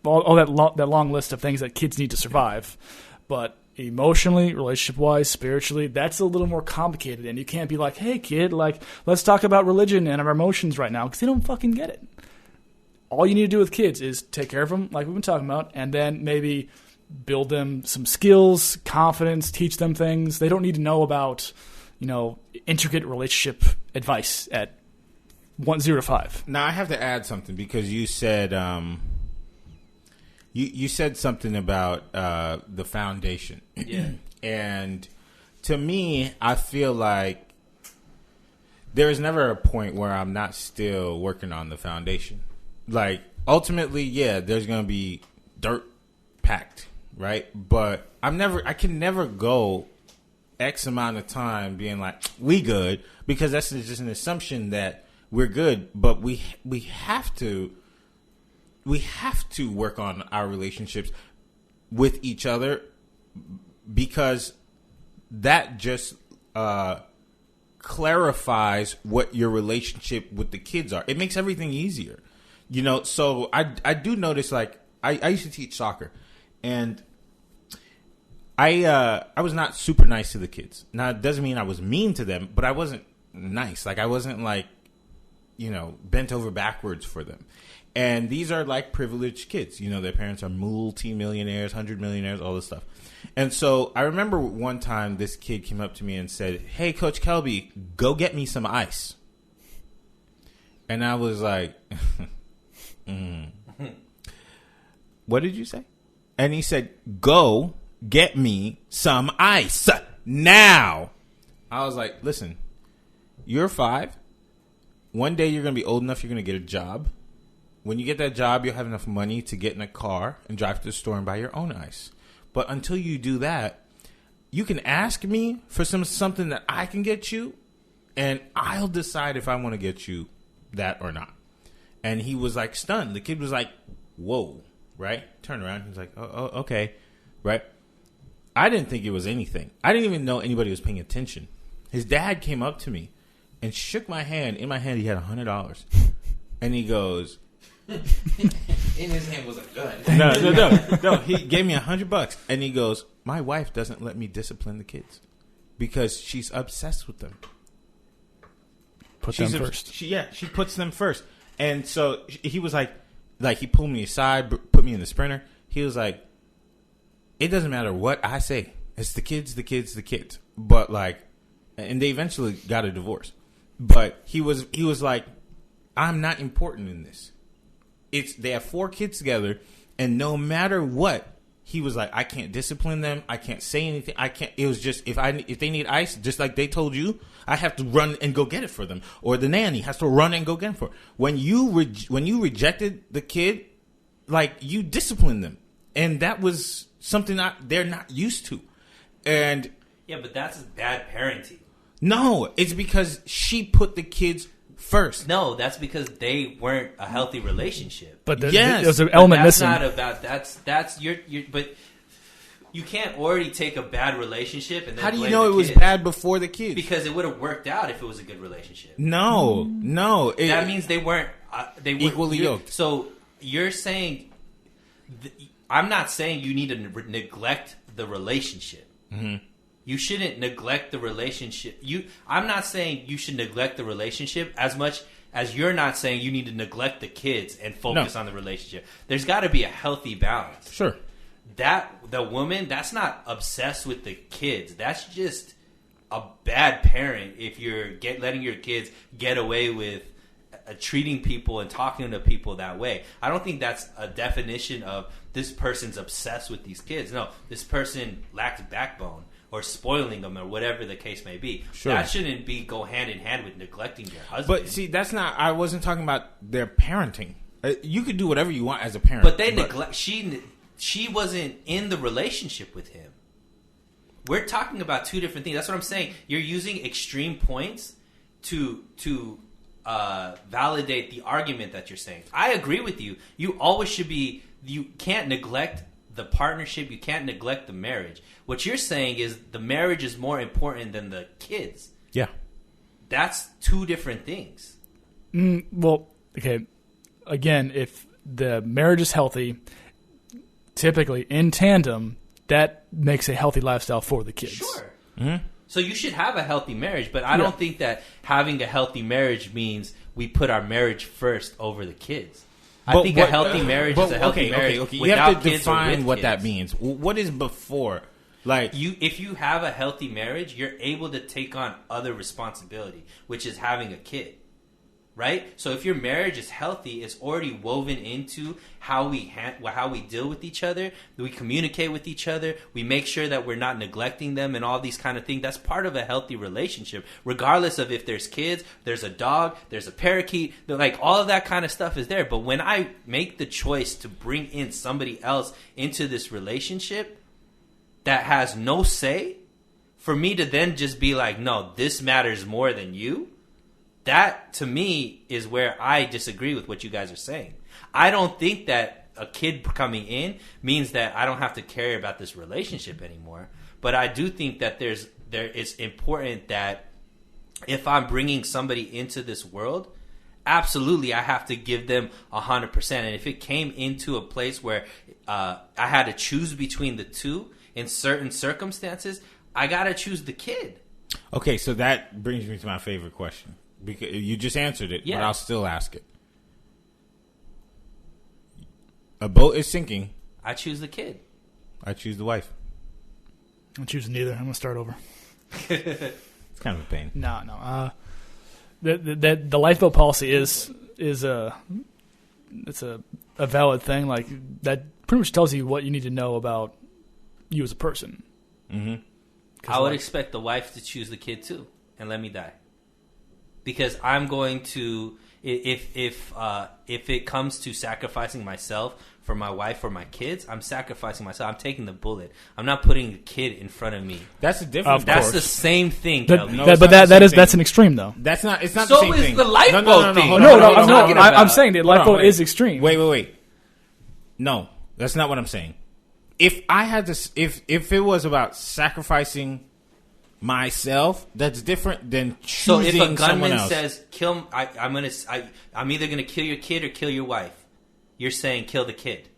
all that long list of things that kids need to survive. But emotionally, relationship-wise, spiritually, that's a little more complicated. And you can't be like, hey, kid, like, let's talk about religion and our emotions right now, because they don't fucking get it. All you need to do with kids is take care of them, like we've been talking about, and then maybe build them some skills, confidence, teach them things. They don't need to know about, intricate relationship advice at 0 to 5. Now, I have to add something because you said you said something about the foundation. Yeah. And to me, I feel like there is never a point where I'm not still working on the foundation. Like, ultimately, yeah, there's going to be dirt packed, right? But I can never go X amount of time being like, we good, because that's just an assumption that we're good. But we have to work on our relationships with each other, because that just clarifies what your relationship with the kids are. It makes everything easier, you know. So I do notice, like, I used to teach soccer, and I was not super nice to the kids. Now, it doesn't mean I was mean to them, but I wasn't nice. Like, I wasn't, like, you know, bent over backwards for them. And these are, like, privileged kids. You know, their parents are multi-millionaires, 100 millionaires, all this stuff. And so I remember one time this kid came up to me and said, "Hey, Coach Kelby, go get me some ice." And I was like, What did you say? And he said, "Go get me some ice now." I was like, listen, you're 5. One day you're going to be old enough, you're going to get a job. When you get that job, you'll have enough money to get in a car and drive to the store and buy your own ice. But until you do that, you can ask me for something that I can get you, and I'll decide if I want to get you that or not. And he was like stunned. The kid was like, whoa, right? Turn around. He was like, oh, okay, right? I didn't think it was anything. I didn't even know anybody was paying attention. His dad came up to me and shook my hand. In my hand, he had $100. And he goes... In his hand was a gun. No. He gave me $100, and he goes, "My wife doesn't let me discipline the kids because she's obsessed with them. Put them first." She puts them first. And so he was like he pulled me aside, put me in the Sprinter. He was like, "It doesn't matter what I say. It's the kids, the kids, the kids." But like, and they eventually got a divorce. But he was like, "I'm not important in this. They have 4 kids together, and no matter what," he was like, "I can't discipline them. I can't say anything. I can't." It was just if they need ice, just like they told you, I have to run and go get it for them, or the nanny has to run and go get it for. When you rejected the kid, like, you disciplined them, and that was something they're not used to. And yeah, but that's bad parenting. No, it's because she put the kids first. No, that's because they weren't a healthy relationship. But there's an element that's missing. Not about that's your. But you can't already take a bad relationship and then how do you blame know the it was kids. bad before the kids? Because it would have worked out if it was a good relationship. No. That means they weren't equally yoked. So you're saying, I'm not saying you need to neglect the relationship. Mm-hmm. You shouldn't neglect the relationship. I'm not saying you should neglect the relationship as much as you're not saying you need to neglect the kids and focus on the relationship. There's got to be a healthy balance. Sure. The woman, that's not obsessed with the kids. That's just a bad parent if you're letting your kids get away with treating people and talking to people that way. I don't think that's a definition of this person's obsessed with these kids. No, this person lacks backbone or spoiling them or whatever the case may be. Sure. That shouldn't go hand in hand with neglecting your husband. But see, I wasn't talking about their parenting. You could do whatever you want as a parent. But they neglect. She wasn't in the relationship with him. We're talking about 2 different things. That's what I'm saying. You're using extreme points to validate the argument that you're saying. I agree with you. You always should be. You can't neglect the partnership. You can't neglect the marriage. What you're saying is the marriage is more important than the kids. Yeah. That's 2 different things. Well, okay. Again, if the marriage is healthy, typically in tandem, that makes a healthy lifestyle for the kids. Sure. Mm-hmm. So you should have a healthy marriage, but I don't think that having a healthy marriage means we put our marriage first over the kids. I think a healthy marriage is a healthy marriage. Okay. You without have to kids or define with what kids. that means. What is before? Like, If you have a healthy marriage, you're able to take on other responsibility, which is having a kid. right? So if your marriage is healthy, it's already woven into how we deal with each other. We communicate with each other. We make sure that we're not neglecting them and all these kind of things. That's part of a healthy relationship, regardless of if there's kids, there's a dog, there's a parakeet. Like all of that kind of stuff is there. But when I make the choice to bring in somebody else into this relationship that has no say, for me to then just be like, no, this matters more than you, that to me is where I disagree with what you guys are saying. I don't think that a kid coming in means that I don't have to care about this relationship anymore. But I do think that it's important that if I'm bringing somebody into this world, absolutely I have to give them 100%. And if it came into a place where I had to choose between the two in certain circumstances, I gotta choose the kid. Okay, so that brings me to my favorite question. Because you just answered it, but I'll still ask it. A boat is sinking. I choose the kid. I choose the wife. I'm choosing neither. I'm gonna start over. It's kind of a pain. No. The lifeboat policy is a valid thing. Like that pretty much tells you what you need to know about you as a person. Mm-hmm. I would expect the wife to choose the kid too and let me die. Because I'm going to, if it comes to sacrificing myself for my wife or my kids, I'm sacrificing myself. I'm taking the bullet. I'm not putting the kid in front of me. That's a difference. That's the same thing, but Kelby. That's an extreme though. That's not. It's not So the same is thing. the lifeboat thing. I'm saying the lifeboat is extreme. Wait. No, that's not what I'm saying. If I had to, if it was about sacrificing myself, that's different than choosing So if a someone gunman else. says, "Kill," I'm either gonna kill your kid or kill your wife. You're saying kill the kid.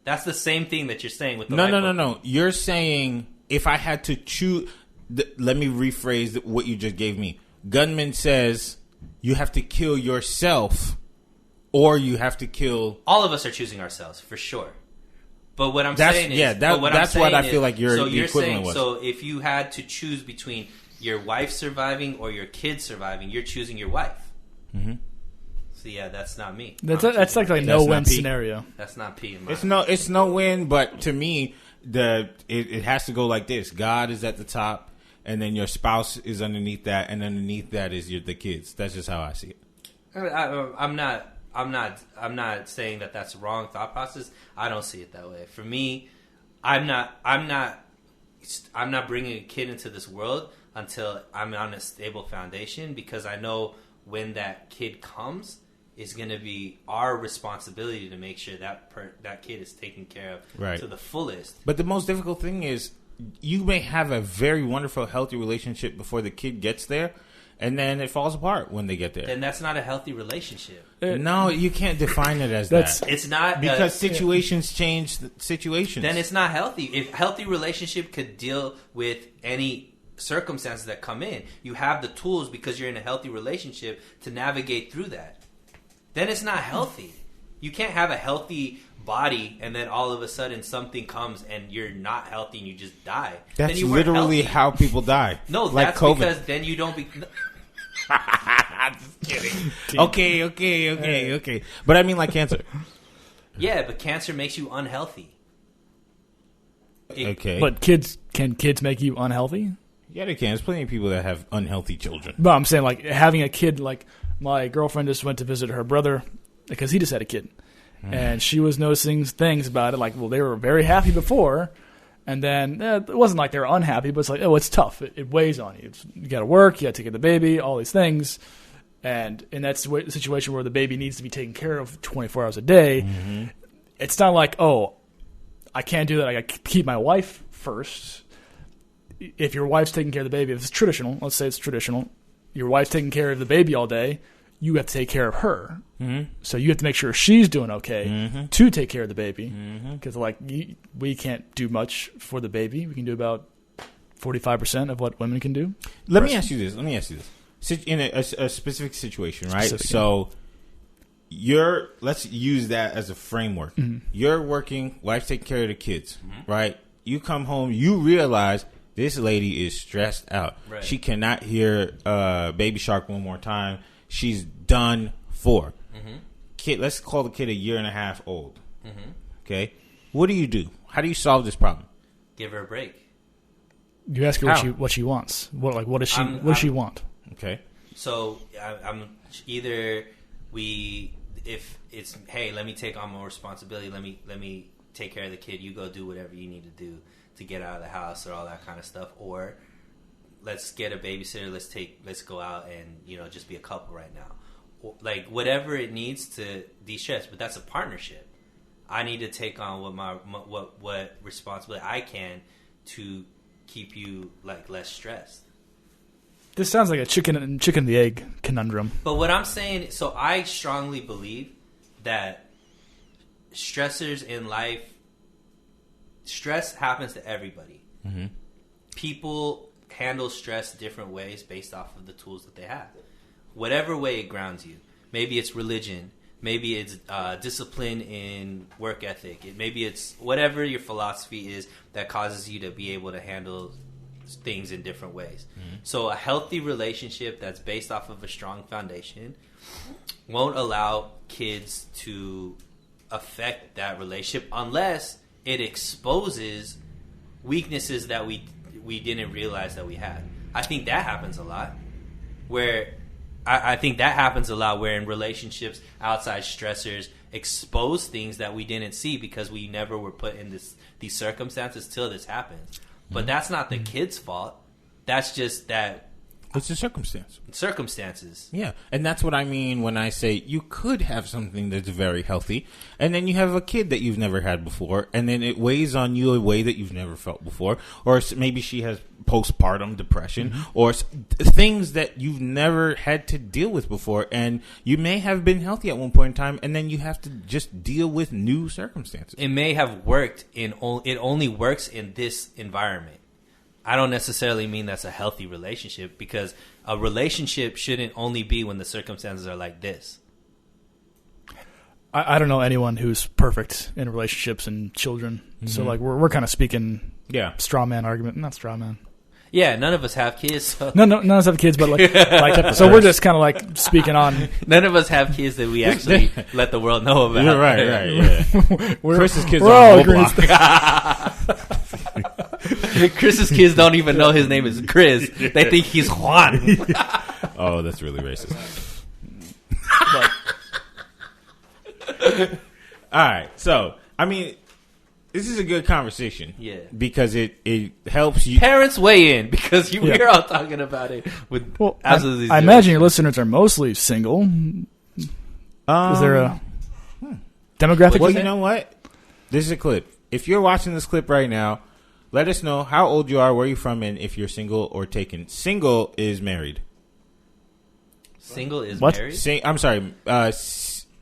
That's the same thing that you're saying with the lifeboat. No. You're saying if I had to choose. Let me rephrase what you just gave me. Gunman says you have to kill yourself, or you have to kill. All of us are choosing ourselves for sure. But what I'm saying is, that's what I feel like the equivalent saying, was. So if you had to choose between your wife surviving or your kid surviving, you're choosing your wife. Mm-hmm. So yeah, that's not me. That's like a no-win scenario. That's not P in my It's no win, but to me, it has to go like this: God is at the top, and then your spouse is underneath that, and underneath that is the kids. That's just how I see it. I'm not saying that that's wrong thought process. I don't see it that way. For me, I'm not bringing a kid into this world until I'm on a stable foundation, because I know when that kid comes, it's going to be our responsibility to make sure that kid is taken care of to the fullest. But the most difficult thing is you may have a very wonderful, healthy relationship before the kid gets there, and then it falls apart when they get there. Then that's not a healthy relationship. No, you can't define it as that. It's not, because situations change situations. Then it's not healthy. If healthy relationship could deal with any circumstances that come in, you have the tools because you're in a healthy relationship to navigate through that. Then it's not healthy. You can't have a healthy body and then all of a sudden something comes and you're not healthy and you just die. That's then you literally how people die. No, like that's COVID. because then you don't be... Just kidding. Okay. But I mean like cancer. Yeah, but cancer makes you unhealthy. Okay. But can kids make you unhealthy? Yeah, they can. There's plenty of people that have unhealthy children. But I'm saying, like, having a kid, like, my girlfriend just went to visit her brother because he just had a kid. And she was noticing things about it, like, well, they were very happy before, and then it wasn't like they were unhappy, but it's like, oh, it's tough. It weighs on you. You got to work, you got to take care of the baby, all these things. And in that situation where the baby needs to be taken care of 24 hours a day, it's not like, oh, I can't do that. I got to keep my wife first. If your wife's taking care of the baby, if it's traditional, let's say it's traditional, your wife's taking care of the baby all day, you have to take care of her. So you have to make sure she's doing okay to take care of the baby. Because we can't do much for the baby. We can do about 45% of what women can do. Let me ask you this. In a specific situation, right? So let's use that as a framework. You're working, wife's taking care of the kids, right? You come home, you realize this lady is stressed out. Right. She cannot hear Baby Shark one more time. she's done for. Kid, let's call the kid a year and a half old. Okay, what do you do? How do you solve this problem? Give her a break. You ask her what she wants. What does she want? Okay. So I'm either if it's, hey, let me take on more responsibility. Let me take care of the kid. You go do whatever you need to do to get out of the house or all that kind of stuff. Or let's get a babysitter. Let's go out and just be a couple right now. Or, like whatever it needs to de-stress. But that's a partnership. I need to take on what responsibility I can to keep you like less stressed. This sounds like a chicken and the egg conundrum. But what I'm saying, so I strongly believe that stressors in life, stress happens to everybody. People handle stress different ways based off of the tools that they have. Whatever way it grounds you. Maybe it's religion. Maybe it's discipline in work ethic. Maybe it's whatever your philosophy is that causes you to be able to handle things in different ways. So a healthy relationship that's based off of a strong foundation won't allow kids to affect that relationship unless it exposes weaknesses that we didn't realize that we had. I think that happens a lot. Where in relationships, outside stressors expose things that we didn't see because we never were put in these circumstances till this happens. But that's not the kid's fault. That's just that. It's a circumstance. Circumstances. Yeah. And that's what I mean when I say you could have something that's very healthy, and then you have a kid that you've never had before, and then it weighs on you a way that you've never felt before. Or maybe she has postpartum depression or things that you've never had to deal with before. And you may have been healthy at one point in time, and then you have to just deal with new circumstances. It may have worked it only works in this environment. I don't necessarily mean that's a healthy relationship, because a relationship shouldn't only be when the circumstances are like this. I don't know anyone who's perfect in relationships and children. So like we're kind of speaking straw man argument. Not straw man. Yeah, none of us have kids. So. No, none of us have kids, but like so we're just kind of like speaking on. None of us have kids that we actually let the world know about. You're right. Yeah. Chris's kids we're are all Roblox. Chris's kids don't even know his name is Chris. They think he's Juan. Oh, that's really racist. All right. So, I mean, this is a good conversation. Yeah. Because it helps you. Parents weigh in, because we're all talking about it with absolutely I imagine your listeners are mostly single. Is there a demographic? Well, you know what? This is a clip. If you're watching this clip right now, let us know how old you are, where you're from, and if you're single or taken. Single is married. Single is what? married? I'm sorry.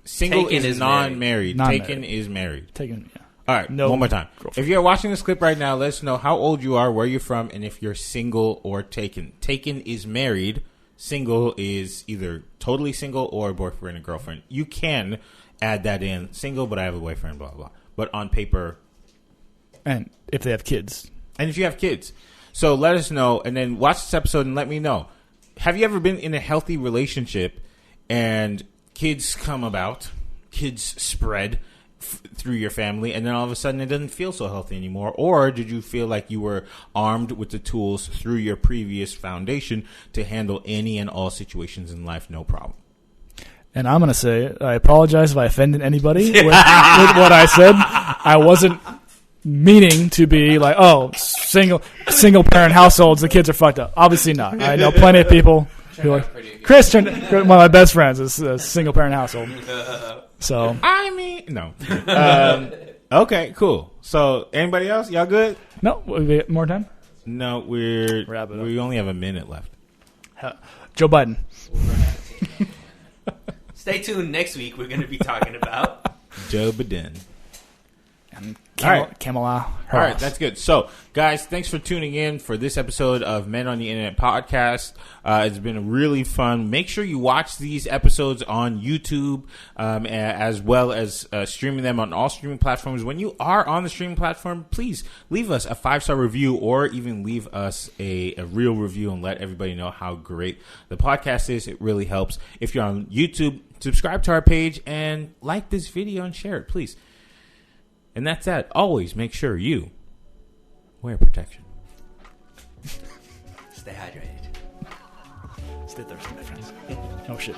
Single is non-married. Non-married. Taken is married. Taken, yeah. All right, one more time. If you're watching this clip right now, let us know how old you are, where you're from, and if you're single or taken. Taken is married. Single is either totally single or boyfriend and girlfriend. You can add that in. Single, but I have a boyfriend, blah, blah. But on paper. And if they have kids. And if you have kids. So let us know, and then watch this episode and let me know. Have you ever been in a healthy relationship and kids come about, kids spread through your family, and then all of a sudden it doesn't feel so healthy anymore? Or did you feel like you were armed with the tools through your previous foundation to handle any and all situations in life, no problem? And I'm going to say, I apologize if I offended anybody with what I said. I wasn't meaning to be like, oh, single parent households, the kids are fucked up. Obviously not. I know plenty of people who are. Chris, one of my best friends, is a single parent household. So I mean, no. Okay, cool. So anybody else? Y'all good? No, we get more time. No, Wrap it up. we only have a minute left. Joe Biden. Stay tuned. Next week we're going to be talking about Joe Biden. And Kamala Harris. All right, that's good. So, guys, thanks for tuning in for this episode of Men on the Internet podcast. It's been really fun. Make sure you watch these episodes on YouTube, as well as streaming them on all streaming platforms. When you are on the streaming platform, please leave us a 5-star review or even leave us a real review and let everybody know how great the podcast is. It really helps. If you're on YouTube, subscribe to our page and like this video and share it, please. And that's that. Always make sure you wear protection. Stay hydrated. Stay thirsty, my friends. Oh, shit.